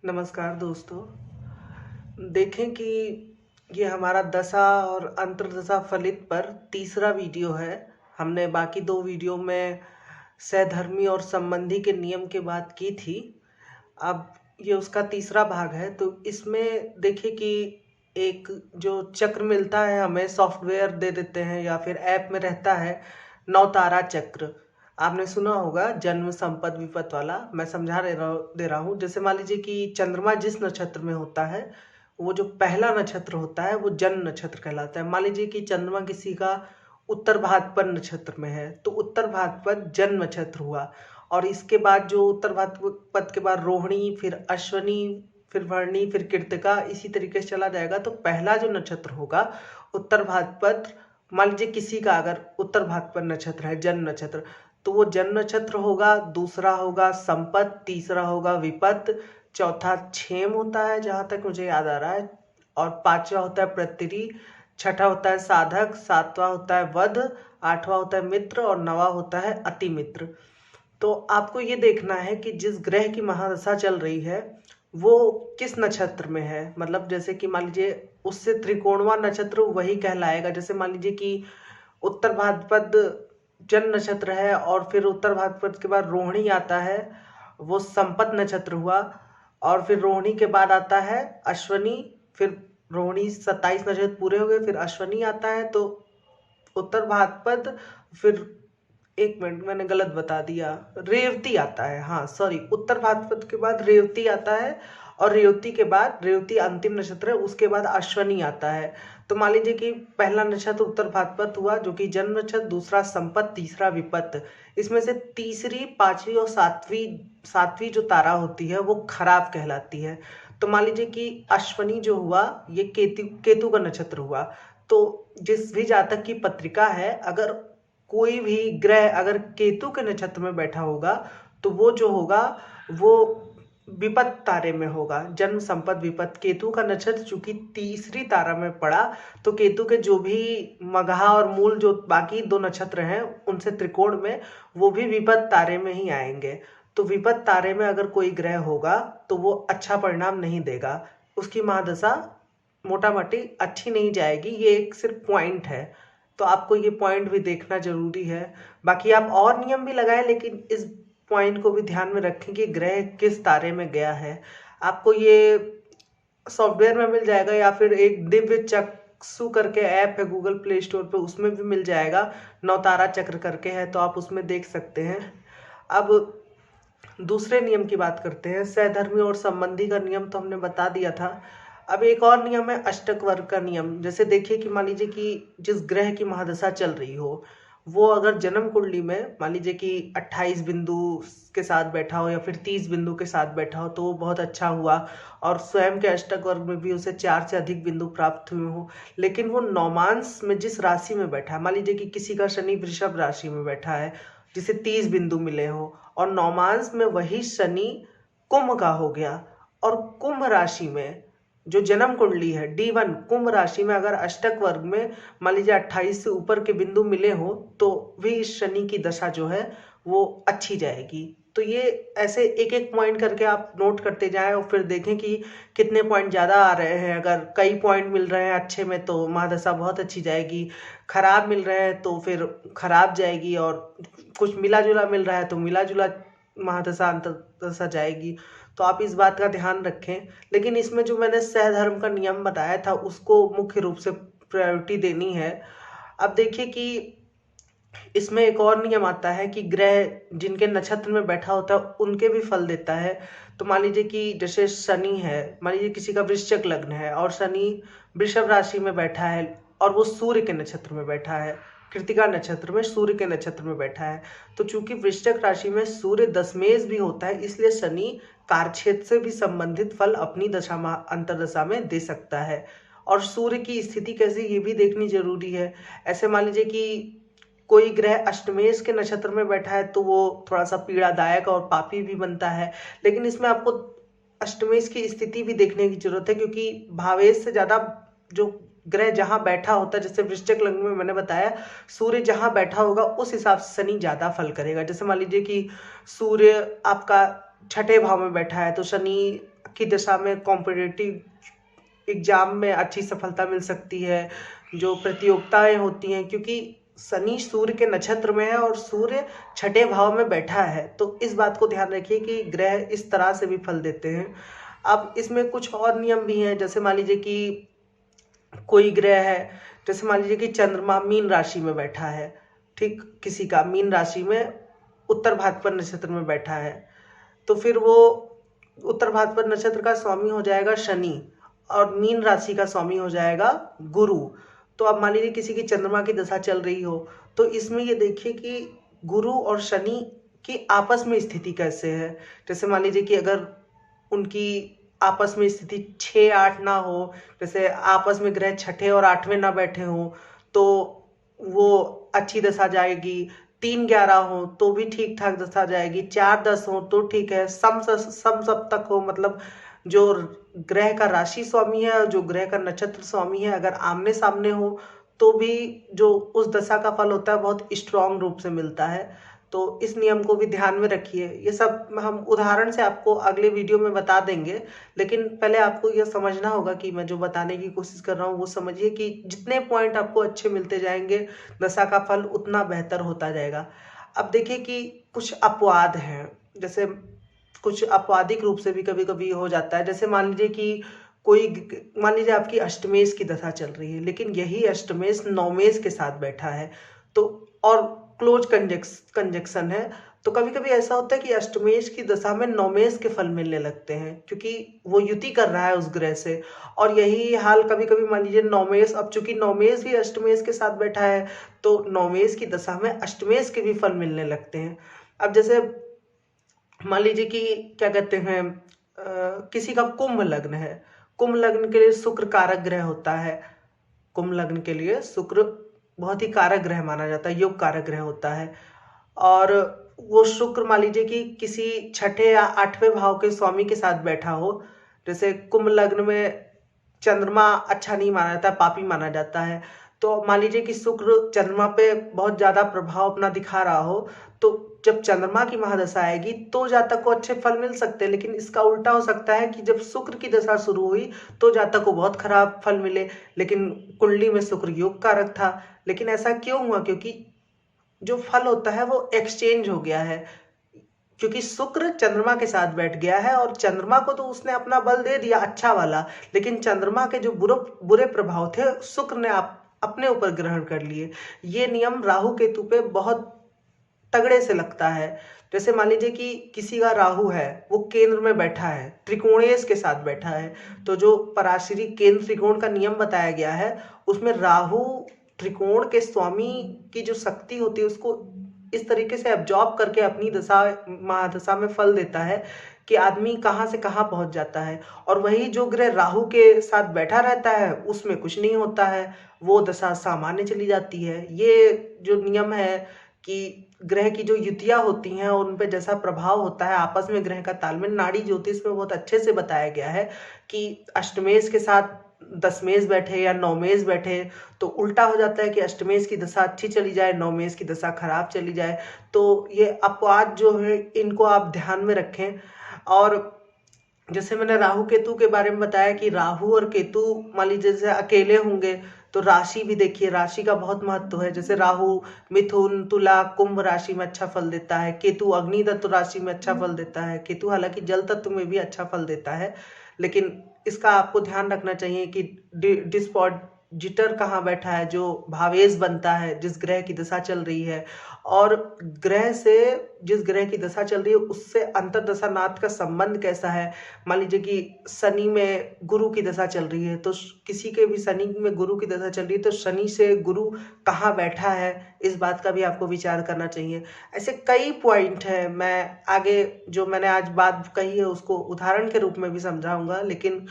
नमस्कार दोस्तों। देखें कि ये हमारा दशा और अंतर्दशा फलित पर तीसरा वीडियो है। हमने बाकी दो वीडियो में सहधर्मी और संबंधी के नियम की बात की थी। अब ये उसका तीसरा भाग है। तो इसमें देखिए कि एक जो चक्र मिलता है हमें, सॉफ्टवेयर दे देते हैं या फिर ऐप में रहता है, नवतारा चक्र। आपने सुना होगा, जन्म संपद विपत वाला। मैं समझा दे रहा हूँ। जैसे मान लीजिए कि चंद्रमा जिस नक्षत्र में होता है, वो जो पहला नक्षत्र होता है वो जन्म नक्षत्र कहलाता है। मान लीजिए कि चंद्रमा किसी का उत्तर भाद्रपद नक्षत्र में है, तो उत्तर भाद्रपद जन्म नक्षत्र हुआ। और इसके बाद जो उत्तर भाद्रपद के बाद रोहिणी, फिर अश्वनी, फिर भरणी, फिर कृत्तिका, इसी तरीके से चला जाएगा। तो पहला जो नक्षत्र होगा उत्तर भाद्रपद, मान लीजिए किसी का अगर उत्तर भाद्रपद नक्षत्र है, जन्म नक्षत्र, तो वो जन्म नक्षत्र होगा। दूसरा होगा संपत, तीसरा होगा विपत, चौथा क्षेम होता है जहां तक मुझे याद आ रहा है, और पांचवा होता है प्रत्यरी, छठा होता है साधक, सातवां होता है वध, आठवां होता है मित्र और नवा होता है अति मित्र। तो आपको ये देखना है कि जिस ग्रह की महादशा चल रही है वो किस नक्षत्र में है। मतलब जैसे कि मान लीजिए उससे त्रिकोणवा नक्षत्र वही कहलाएगा। जैसे मान लीजिए कि उत्तर भाद्रपद जन्म नक्षत्र है और फिर उत्तर भाद्रपद के बाद रोहिणी आता है, वो संपत नक्षत्र हुआ। और फिर रोहिणी के बाद आता है अश्वनी, फिर रोहिणी 27 नक्षत्र पूरे हो गए, फिर अश्वनी आता है, तो उत्तर भाद्रपद, फिर एक मिनट मैंने गलत बता दिया, रेवती आता है। हाँ सॉरी, उत्तर भाद्रपद के बाद रेवती आता है, और रेवती के बाद, रेवती अंतिम नक्षत्र है, उसके बाद अश्वनी आता है। तो मान लीजिए कि पहला नक्षत्र उत्तर भाद्रपद हुआ जो कि जन्म नक्षत्र, दूसरा संपत, तीसरा विपत। इसमें से तीसरी, पांचवी और सातवीं सातवीं जो तारा होती है वो खराब कहलाती है। तो मान लीजिए कि अश्वनी जो हुआ ये केतु का नक्षत्र हुआ। तो जिस भी जातक की पत्रिका है, अगर कोई भी ग्रह अगर केतु के नक्षत्र में बैठा होगा तो वो जो होगा वो विपत तारे में होगा। जन्म संपद विपत, केतु का नक्षत्र चूंकि तीसरी तारा में पड़ा, तो केतु के जो भी मगहा और मूल जो बाकी दो नक्षत्र हैं उनसे त्रिकोण में, वो भी विपत तारे में ही आएंगे। तो विपत तारे में अगर कोई ग्रह होगा तो वो अच्छा परिणाम नहीं देगा, उसकी महादशा मोटा मोटी अच्छी नहीं जाएगी। ये एक सिर्फ पॉइंट है, तो आपको ये पॉइंट भी देखना जरूरी है। बाकी आप और नियम भी लगाएं, लेकिन इस पॉइंट को भी ध्यान में रखें कि ग्रह किस तारे में गया है। आपको ये सॉफ्टवेयर में मिल जाएगा, या फिर एक दिव्य चक्षु करके ऐप है गूगल प्ले स्टोर पे, उसमें भी मिल जाएगा। नवतारा चक्र करके है, तो आप उसमें देख सकते हैं। अब दूसरे नियम की बात करते हैं। सहधर्मी और संबंधी का नियम तो हमने बता दिया था। अब एक और नियम है अष्टक वर्ग का नियम। जैसे देखिए कि मान लीजिए कि जिस ग्रह की महादशा चल रही हो, वो अगर जन्म कुंडली में मान लीजिए कि 28 बिंदु के साथ बैठा हो या फिर 30 बिंदु के साथ बैठा हो, तो वो बहुत अच्छा हुआ। और स्वयं के अष्टक वर्ग में भी उसे 4 से अधिक बिंदु प्राप्त हुए हो। लेकिन वो नौमांस में जिस राशि में बैठा है, मान लीजिए कि किसी का शनि वृषभ राशि में बैठा है जिसे 30 बिंदु मिले हो, और नौमांस में वही शनि कुंभ का हो गया, और कुंभ राशि में जो जन्म कुंडली है D1, कुंभ राशि में अगर अष्टक वर्ग में मान लीजिए 28 से ऊपर के बिंदु मिले हो, तो भी इस शनि की दशा जो है वो अच्छी जाएगी। तो ये ऐसे एक एक पॉइंट करके आप नोट करते जाएं और फिर देखें कि कितने पॉइंट ज़्यादा आ रहे हैं। अगर कई पॉइंट मिल रहे हैं अच्छे में तो महादशा बहुत अच्छी जाएगी, खराब मिल रहे हैं तो फिर खराब जाएगी, और कुछ मिला जुला मिल रहा है तो मिला जुला महादशा अंतर्दशा जाएगी। तो आप इस बात का ध्यान रखें। लेकिन इसमें जो मैंने सहधर्म का नियम बताया था उसको मुख्य रूप से प्रायोरिटी देनी है। अब देखिए कि इसमें एक और नियम आता है कि ग्रह जिनके नक्षत्र में बैठा होता है उनके भी फल देता है। तो मान लीजिए कि जैसे शनि है, मान लीजिए किसी का वृश्चिक लग्न है और शनि वृषभ राशि में बैठा है और वो सूर्य के नक्षत्र में बैठा है, कृतिका नक्षत्र में सूर्य के नक्षत्र में बैठा है। तो चूंकि वृश्चिक राशि में सूर्य दशमेश भी होता है, इसलिए शनि कार्यक्षेत्र से भी संबंधित फल अपनी दशा अंतर्दशा में दे सकता है। और सूर्य की स्थिति कैसी ये भी देखनी जरूरी है। ऐसे मान लीजिए कि कोई ग्रह अष्टमेश के नक्षत्र में बैठा है तो वो थोड़ा सा पीड़ादायक और पापी भी बनता है। लेकिन इसमें आपको अष्टमेश की स्थिति भी देखने की जरूरत है, क्योंकि भावेश से ज्यादा जो ग्रह जहां बैठा होता है, जैसे वृश्चिक लग्न में मैंने बताया सूर्य जहां बैठा होगा उस हिसाब से शनि ज्यादा फल करेगा। जैसे मान लीजिए कि सूर्य आपका छठे भाव में बैठा है तो शनि की दशा में कॉम्पिटिटिव एग्जाम में अच्छी सफलता मिल सकती है, जो प्रतियोगिताएं होती हैं, क्योंकि शनि सूर्य के नक्षत्र में है और सूर्य छठे भाव में बैठा है। तो इस बात को ध्यान रखिए कि ग्रह इस तरह से भी फल देते हैं। अब इसमें कुछ और नियम भी हैं, जैसे मान लीजिए कि कोई ग्रह है, जैसे मान लीजिए कि चंद्रमा मीन राशि में बैठा है, ठीक, किसी का मीन राशि में उत्तर भाद्रपद नक्षत्र में बैठा है, तो फिर वो उत्तर भाद्रपद नक्षत्र का स्वामी हो जाएगा शनि और मीन राशि का स्वामी हो जाएगा गुरु। तो अब मान लीजिए किसी की चंद्रमा की दशा चल रही हो, तो इसमें ये देखिए कि गुरु और शनि की आपस में स्थिति कैसे है। जैसे मान लीजिए कि अगर उनकी आपस में स्थिति 6-8 ना हो, जैसे आपस में ग्रह छठे और आठवें ना बैठे हों तो वो अच्छी दशा जाएगी। 3-11 हो तो भी ठीक ठाक दशा जाएगी। 4-10 हो तो ठीक है। सम सप्तक हो, मतलब जो ग्रह का राशि स्वामी है और जो ग्रह का नक्षत्र स्वामी है अगर आमने सामने हो तो भी जो उस दशा का फल होता है बहुत स्ट्रांग रूप से मिलता है। तो इस नियम को भी ध्यान में रखिए। ये सब हम उदाहरण से आपको अगले वीडियो में बता देंगे, लेकिन पहले आपको यह समझना होगा कि मैं जो बताने की कोशिश कर रहा हूँ वो समझिए कि जितने पॉइंट आपको अच्छे मिलते जाएंगे दशा का फल उतना बेहतर होता जाएगा। अब देखिए कि कुछ अपवाद हैं, जैसे कुछ अपवादिक रूप से भी कभी कभी हो जाता है। जैसे मान लीजिए कि मान लीजिए आपकी अष्टमेश की दशा चल रही है, लेकिन यही अष्टमेश नवमेश के साथ बैठा है, तो और क्लोज कंजक्शन है, तो कभी कभी ऐसा होता है कि अष्टमेश की दशा में नवमेश के फल मिलने लगते हैं, क्योंकि वो युति कर रहा है उस ग्रह से। और यही हाल कभी कभी मान लीजिए नवमेश, अब चूंकि नवमेश भी अष्टमेश के साथ बैठा है तो नवमेश की दशा में अष्टमेश के भी फल मिलने लगते हैं। अब जैसे मान लीजिए कि क्या कहते हैं, किसी का कुंभ लग्न है, कुंभ लग्न के लिए शुक्र कारक ग्रह होता है। कुंभ लग्न के लिए शुक्र बहुत ही कारक ग्रह माना जाता है, योग कारक ग्रह होता है। और वो शुक्र मान लीजिए कि किसी छठे या आठवें भाव के स्वामी के साथ बैठा हो, जैसे कुंभ लग्न में चंद्रमा अच्छा नहीं माना जाता, पापी माना जाता है। तो मान लीजिए कि शुक्र चंद्रमा पे बहुत ज्यादा प्रभाव अपना दिखा रहा हो, तो जब चंद्रमा की महादशा आएगी तो जातक को अच्छे फल मिल सकते हैं। लेकिन इसका उल्टा हो सकता है कि जब शुक्र की दशा शुरू हुई तो जातक को बहुत खराब फल मिले, लेकिन कुंडली में शुक्र योग कारक था। लेकिन ऐसा क्यों हुआ? क्योंकि जो फल होता है वो एक्सचेंज हो गया है, क्योंकि शुक्र चंद्रमा के साथ बैठ गया है और चंद्रमा को तो उसने अपना बल दे दिया अच्छा वाला, लेकिन चंद्रमा के जो बुरे प्रभाव थे शुक्र ने अपने ऊपर ग्रहण कर लिए। ये नियम राहु केतु पे बहुत तगड़े से लगता है। जैसे मान लीजिए कि किसी का राहु है, वो केंद्र में बैठा है, त्रिकोणेश के साथ बैठा है, तो जो पराशरी केंद्र त्रिकोण का नियम बताया गया है उसमें राहु त्रिकोण के स्वामी की जो शक्ति होती है उसको इस तरीके से एब्जॉर्ब करके अपनी दशा महादशा में फल देता है कि आदमी कहाँ से कहाँ पहुंच जाता है। और वही जो ग्रह राहु के साथ बैठा रहता है उसमें कुछ नहीं होता है, वो दशा सामान्य चली जाती है। ये जो नियम है कि ग्रह की जो युतियां होती हैं और उन पे जैसा प्रभाव होता है आपस में ग्रह का तालमेल, नाड़ी ज्योतिष में बहुत अच्छे से बताया गया है कि अष्टमेश के साथ दशमेश बैठे या नवमेश बैठे तो उल्टा हो जाता है कि अष्टमेश की दशा अच्छी चली जाए, नवमेश की दशा खराब चली जाए। तो ये अपवाद जो है इनको आप ध्यान में रखें। और जैसे मैंने राहु केतु के बारे में बताया कि राहु और केतु मान लीजिए जैसे अकेले होंगे तो राशि भी देखिए, राशि का बहुत महत्व है। जैसे राहु मिथुन तुला कुंभ राशि में अच्छा फल देता है, केतु अग्नि तत्व राशि में अच्छा फल देता है। केतु हालांकि जल तत्व में भी अच्छा फल देता है, लेकिन इसका आपको ध्यान रखना चाहिए कि डिस्पोजिटर कहाँ बैठा है, जो भावेश बनता है जिस ग्रह की दशा चल रही है, और ग्रह से जिस ग्रह की दशा चल रही है उससे अंतर्दशा नाथ का संबंध कैसा है। मान लीजिए कि शनि में गुरु की दशा चल रही है, तो किसी के भी शनि में गुरु की दशा चल रही है तो शनि से गुरु कहाँ बैठा है, इस बात का भी आपको विचार करना चाहिए। ऐसे कई पॉइंट है, मैं आगे जो मैंने आज बात कही है उसको उदाहरण के रूप में भी समझाऊंगा, लेकिन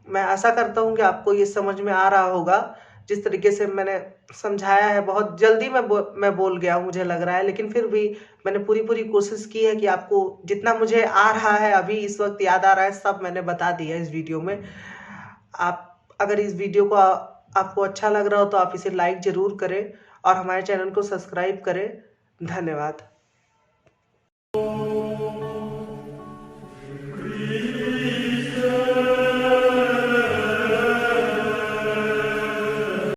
मैं आशा करता हूँ कि आपको ये समझ में आ रहा होगा जिस तरीके से मैंने समझाया है। बहुत जल्दी मैं बोल गया हूँ मुझे लग रहा है, लेकिन फिर भी मैंने पूरी कोशिश की है कि आपको जितना मुझे आ रहा है अभी इस वक्त याद आ रहा है सब मैंने बता दिया इस वीडियो में। आप अगर इस वीडियो को आपको अच्छा लग रहा हो तो आप इसे लाइक जरूर करें और हमारे चैनल को सब्सक्राइब करें। धन्यवाद।